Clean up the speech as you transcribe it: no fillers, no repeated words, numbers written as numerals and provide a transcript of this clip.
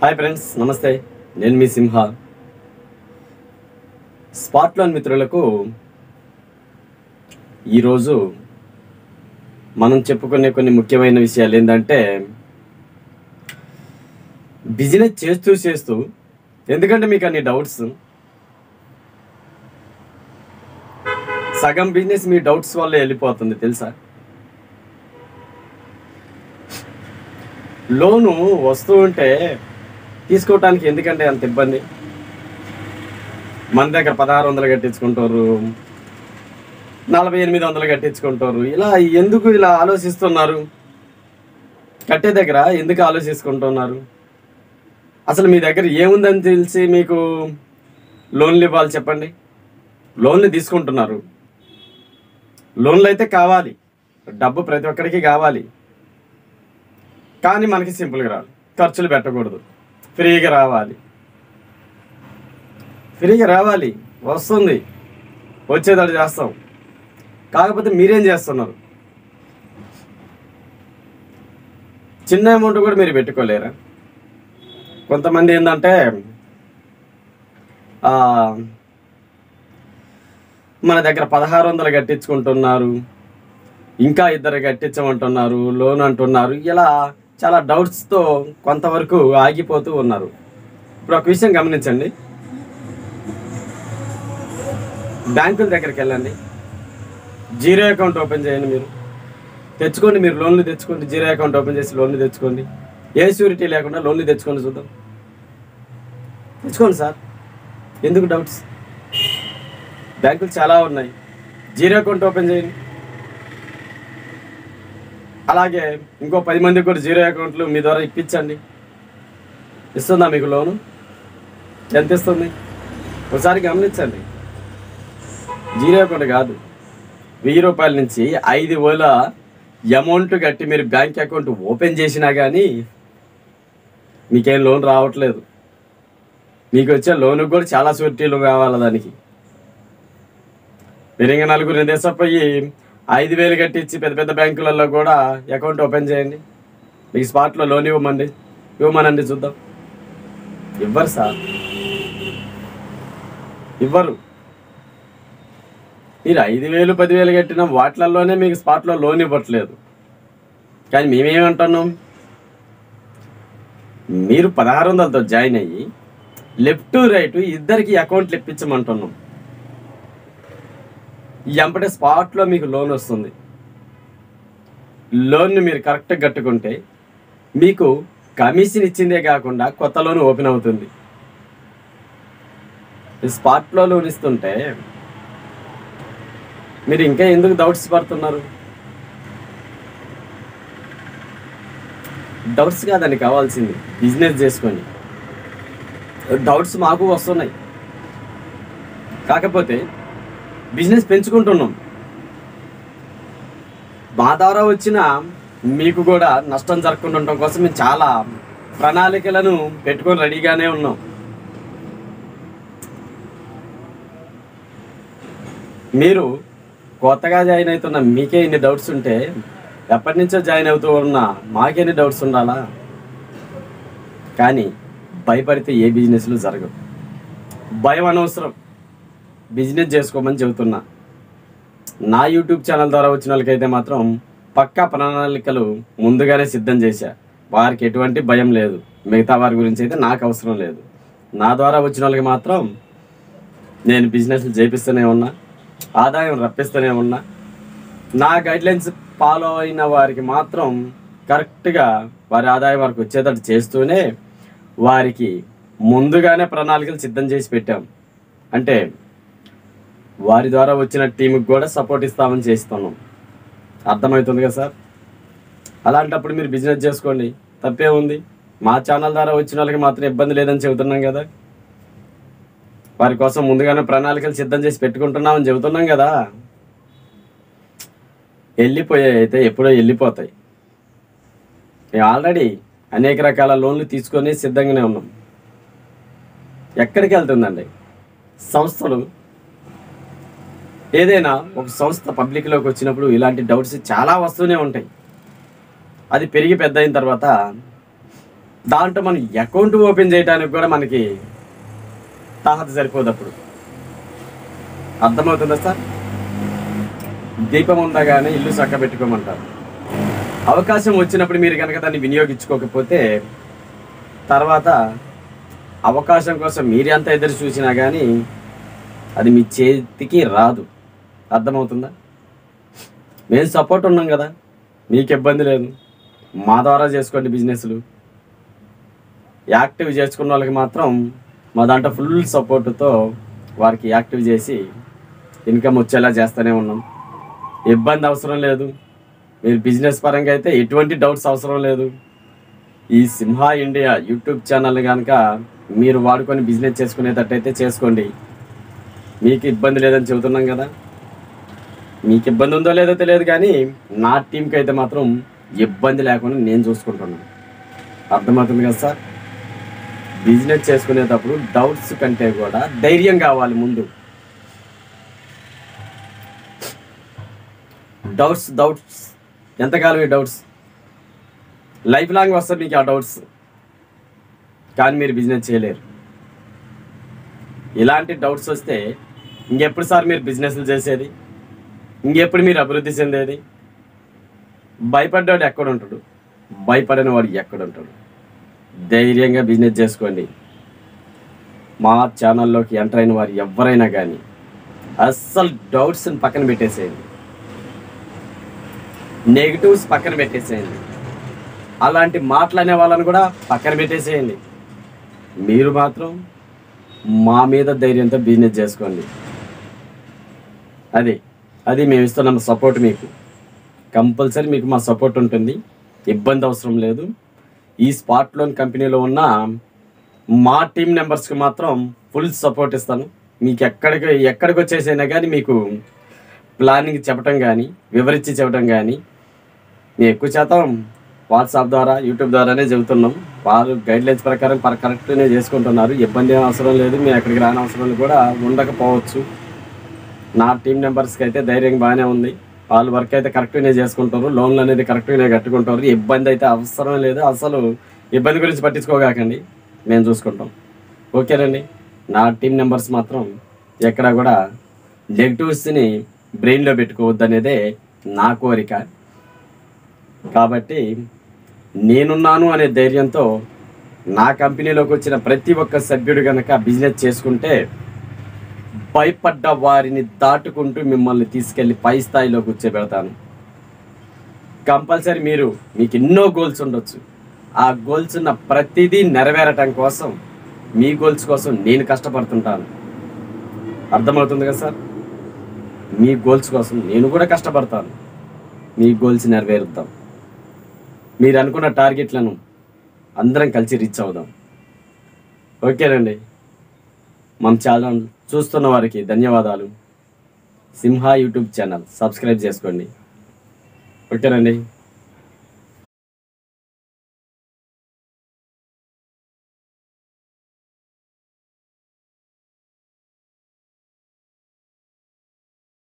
Hi friends, నమస్తే. నేను మీ సింహ. Spot loan మిత్రులకు ఈరోజు మనం చెప్పుకునే కొన్ని ముఖ్యమైన విషయాలు ఏంటంటే, బిజినెస్ చేస్తూ ఎందుకంటే మీకు అన్ని డౌట్స్, సగం బిజినెస్ మీ డౌట్స్ వల్ల వెళ్ళిపోతుంది తెలుసా. లోను వస్తూ ఉంటే తీసుకోవటానికి ఎందుకంటే అంత ఇబ్బంది. మన దగ్గర 1600 కట్టించుకుంటారు, 4800 కట్టించుకుంటారు. ఎందుకు ఇలా ఆలోచిస్తున్నారు? కట్టే దగ్గర ఎందుకు ఆలోచించుకుంటున్నారు? అసలు మీ దగ్గర ఏముందని తెలిసి మీకు లోన్లు ఇవ్వాలి చెప్పండి. లోన్లు తీసుకుంటున్నారు, లోన్లు అయితే కావాలి, డబ్బు ప్రతి ఒక్కరికి కావాలి. కానీ మనకి సింపుల్గా రావాలి, ఖర్చులు పెట్టకూడదు, ఫ్రీగా రావాలి. వస్తుంది, వచ్చేదాడు చేస్తాం. కాకపోతే మీరేం చేస్తున్నారు? చిన్న అమౌంట్ కూడా మీరు పెట్టుకోలేరా? కొంతమంది ఏంటంటే మన దగ్గర 1600 కట్టించుకుంటున్నారు, ఇంకా 2 కట్టించమంటున్నారు, లోన్ అంటున్నారు. ఇలా చాలా డౌట్స్తో కొంతవరకు ఆగిపోతూ ఉన్నారు. ఇప్పుడు ఒక విషయం గమనించండి. బ్యాంకుల దగ్గరికి వెళ్ళండి, జీరో అకౌంట్ ఓపెన్ చేయండి. మీరు తెచ్చుకోండి, మీరు లోన్లు తెచ్చుకోండి. జీరో అకౌంట్ ఓపెన్ చేసి లోన్లు తెచ్చుకోండి. ఏ షూరిటీ లేకుండా లోన్లు తెచ్చుకోండి, చూద్దాం. తెచ్చుకోండి సార్. ఎందుకు డౌట్స్? బ్యాంకులు చాలా ఉన్నాయి. జీరో అకౌంట్ ఓపెన్ చేయండి. అలాగే ఇంకో 10 మందికి కూడా జీరో అకౌంట్లు మీ ద్వారా ఇప్పించండి. ఇస్తుందా మీకు లోను? ఎంత ఇస్తుంది? ఒకసారి గమనించండి. జీరో అకౌంట్ కాదు, 1000 రూపాయల నుంచి 5000 అమౌంట్ కట్టి మీరు బ్యాంక్ అకౌంట్ ఓపెన్ చేసినా కానీ మీకేం లోన్ రావట్లేదు. మీకు వచ్చే లోనుకు కూడా చాలా షూరిటీలు కావాలి. దానికి మీరు ఇంకా 4 దేశపోయి 5000 కట్టించి పెద్ద పెద్ద బ్యాంకులలో కూడా అకౌంట్ ఓపెన్ చేయండి. మీకు స్పాట్లో లోన్ ఇవ్వమనండి, చూద్దాం. ఇవ్వరు సార్, ఇవ్వరు. మీరు 5000 10,000 కట్టిన వాటిలలోనే మీకు స్పాట్లో లోన్ ఇవ్వట్లేదు. కానీ మేమేమంటున్నాం, మీరు 1600తో జాయిన్ అయ్యి లెఫ్ట్ రైట్ ఇద్దరికి అకౌంట్లు ఇప్పించమంటున్నాం. ఎంపటే స్పాట్లో మీకు లోన్ వస్తుంది. లోన్ని మీరు కరెక్ట్గా కట్టుకుంటే మీకు కమిషన్ ఇచ్చిందే కాకుండా కొత్త లోన్ ఓపెన్ అవుతుంది. స్పాట్లో లోన్ ఇస్తుంటే మీరు ఇంకా ఎందుకు డౌట్స్ పడుతున్నారు? డౌట్స్ కాదండి కావాల్సింది, బిజినెస్ చేసుకొని. డౌట్స్ మాకు వస్తున్నాయి, కాకపోతే బిజినెస్ పెంచుకుంటున్నాం. మా ద్వారా వచ్చిన మీకు కూడా నష్టం జరగకుండా ఉండటం కోసం మేము చాలా ప్రణాళికలను పెట్టుకొని రెడీగానే ఉన్నాం. మీరు కొత్తగా జాయిన్ అవుతున్న మీకే ఇన్ని డౌట్స్ ఉంటే ఎప్పటి నుంచో జాయిన్ అవుతూ ఉన్నా మాకేన్ని డౌట్స్ ఉండాలా? కానీ భయపడితే ఏ బిజినెస్లు జరగవు. భయం అనవసరం, బిజినెస్ చేసుకోమని చెబుతున్నా. నా యూట్యూబ్ ఛానల్ ద్వారా వచ్చిన వాళ్ళకైతే మాత్రం పక్కా ప్రణాళికలు ముందుగానే సిద్ధం చేశా. వారికి ఎటువంటి భయం లేదు. మిగతా వారి గురించి అయితే నాకు అవసరం లేదు. నా ద్వారా వచ్చిన వాళ్ళకి మాత్రం నేను బిజినెస్లు చేపిస్తూనే ఉన్నా, ఆదాయం రప్పిస్తూనే ఉన్నా. నా గైడ్లైన్స్ ఫాలో అయిన వారికి మాత్రం కరెక్ట్గా వారి ఆదాయం వారికి వచ్చేటట్టు చేస్తూనే వారికి ముందుగానే ప్రణాళికలు సిద్ధం చేసి పెట్టాం. అంటే వారి ద్వారా వచ్చిన టీంకి కూడా సపోర్ట్ ఇస్తామని చేస్తున్నాం. అర్థమవుతుంది కదా సార్? అలాంటప్పుడు మీరు బిజినెస్ చేసుకోండి, తప్పే ఉంది. మా ఛానల్ ద్వారా వచ్చిన వాళ్ళకి మాత్రం ఇబ్బంది లేదని చెబుతున్నాం కదా. వారి కోసం ముందుగానే ప్రణాళికలు సిద్ధం చేసి పెట్టుకుంటున్నామని చెబుతున్నాం కదా. వెళ్ళిపోయాయి అయితే ఎప్పుడో వెళ్ళిపోతాయి. మేము ఆల్రెడీ అనేక రకాల లోన్లు తీసుకొని సిద్ధంగానే ఉన్నాం. ఎక్కడికి వెళ్తుందండి? సంస్థలు ఏదైనా ఒక సంస్థ పబ్లిక్లోకి వచ్చినప్పుడు ఇలాంటి డౌట్స్ చాలా వస్తూనే ఉంటాయి. అది పెరిగి పెద్ద అయిన తర్వాత దాంట్లో మనం అకౌంట్ ఓపెన్ చేయడానికి కూడా మనకి తాహత సరిపోదు. అప్పుడు అర్థమవుతుందా సార్? దీపం ఉండగానే ఇల్లు చక్కబెట్టుకోమంటారు. అవకాశం వచ్చినప్పుడు మీరు కనుక దాన్ని వినియోగించుకోకపోతే తర్వాత అవకాశం కోసం మీరు ఎంత ఎదురు చూసినా కానీ అది మీ చేతికి రాదు. అర్థమవుతుందా? మేము సపోర్ట్ ఉన్నాం కదా, మీకు ఇబ్బంది లేదు. మా ద్వారా చేసుకోండి బిజినెస్లు. యాక్టివ్ చేసుకున్న వాళ్ళకి మాత్రం మా దాంట్లో ఫుల్ సపోర్టుతో వారికి యాక్టివ్ చేసి ఇన్కమ్ వచ్చేలా చేస్తూనే ఉన్నాం. ఇబ్బంది అవసరం లేదు. మీరు బిజినెస్ పరంగా అయితే ఎటువంటి డౌట్స్ అవసరం లేదు. ఈ సింహ ఇండియా యూట్యూబ్ ఛానల్ కనుక మీరు వాడుకొని బిజినెస్ చేసుకునేటట్టయితే చేసుకోండి. మీకు ఇబ్బంది లేదని చెబుతున్నాం కదా. మీకు ఇబ్బంది ఉందో లేదో తెలియదు, కానీ నా టీంకి అయితే మాత్రం ఇబ్బంది లేకుండా నేను చూసుకుంటున్నాను. అర్థమవుతుంది కదా సార్? బిజినెస్ చేసుకునేటప్పుడు డౌట్స్ కంటే కూడా ధైర్యం కావాలి. ముందు డౌట్స్ ఎంతకాలం ఈ డౌట్స్ లైఫ్ లాంగ్ వస్తుంది మీకు ఆ డౌట్స్, కానీ మీరు బిజినెస్ చేయలేరు. ఇలాంటి డౌట్స్ వస్తే ఇంకెప్పుడు సార్ మీరు బిజినెస్లు చేసేది? ఇంకెప్పుడు మీరు అభివృద్ధి చెందేది? భయపడ్డాడు ఎక్కడ ఉంటాడు, భయపడని వాడు ఎక్కడ ఉంటాడు? ధైర్యంగా బిజినెస్ చేసుకోండి. మా ఛానల్లోకి ఎంటర్ అయిన వారు ఎవరైనా కానీ అస్సలు డౌట్స్ని పక్కన పెట్టేసేయండి, నెగిటివ్స్ పక్కన పెట్టేసేయండి, అలాంటి మాటలనే వాళ్ళని కూడా పక్కన పెట్టేసేయండి. మీరు మాత్రం మా మీద ధైర్యంతో బిజినెస్ చేసుకోండి. అది మేము ఇస్తున్న సపోర్ట్. మీకు కంపల్సరీ మీకు మా సపోర్ట్ ఉంటుంది. ఇబ్బంది అవసరం లేదు. ఈ స్పాట్ లోన్ కంపెనీలో ఉన్న మా టీం మెంబర్స్కి మాత్రం ఫుల్ సపోర్ట్ ఇస్తాను. మీకు ఎక్కడికి వచ్చేసైనా కానీ మీకు ప్లానింగ్ చెప్పడం కానీ వివరించి చెప్పడం కానీ మేము ఎక్కువ శాతం వాట్సాప్ ద్వారా యూట్యూబ్ ద్వారానే చెబుతున్నాం. వాళ్ళు గైడ్లైన్స్ ప్రకారం కరెక్ట్గానే చేసుకుంటున్నారు. ఇబ్బంది ఏం అవసరం లేదు. మేము ఎక్కడికి రాని అవసరం కూడా ఉండకపోవచ్చు. నా టీం మెంబర్స్కి అయితే ధైర్యం బాగానే ఉంది. వాళ్ళు వర్క్ అయితే కరెక్ట్గానే చేసుకుంటారు. లోన్లు అనేది కరెక్ట్గానే కట్టుకుంటారు. ఇబ్బంది అయితే అవసరం లేదు. అసలు ఇబ్బంది గురించి పట్టించుకోగాకండి, మేము చూసుకుంటాం. ఓకేనండి. నా టీం మెంబర్స్ మాత్రం ఎక్కడా కూడా నెగిటివ్స్ని బ్రెయిన్లో పెట్టుకోవద్దు అనేదే నా కోరిక. కాబట్టి నేనున్నాను అనే ధైర్యంతో నా కంపెనీలోకి వచ్చిన ప్రతి ఒక్క సభ్యుడు కనుక బిజినెస్ చేసుకుంటే భయపడ్డ వారిని దాటుకుంటూ మిమ్మల్ని తీసుకెళ్ళి పై స్థాయిలో కూర్చోబెడతాను. కంపల్సరీ మీకు ఎన్నో గోల్స్ ఉండొచ్చు. ఆ గోల్స్ ఉన్న ప్రతిదీ నెరవేరటం కోసం, మీ గోల్స్ కోసం నేను కష్టపడుతుంటాను. అర్థమవుతుంది కదా సార్? మీ గోల్స్ కోసం నేను కూడా కష్టపడతాను. మీ గోల్స్ నెరవేరుద్దాం. మీరు అనుకున్న టార్గెట్లను అందరం కలిసి రీచ్ అవుదాం. ఓకేనండి. మన ఛానల్ చూస్తున్న వారికి ధన్యవాదాలు. సింహ యూట్యూబ్ ఛానల్ సబ్స్క్రైబ్ చేసుకోండి. ఓకేనండి.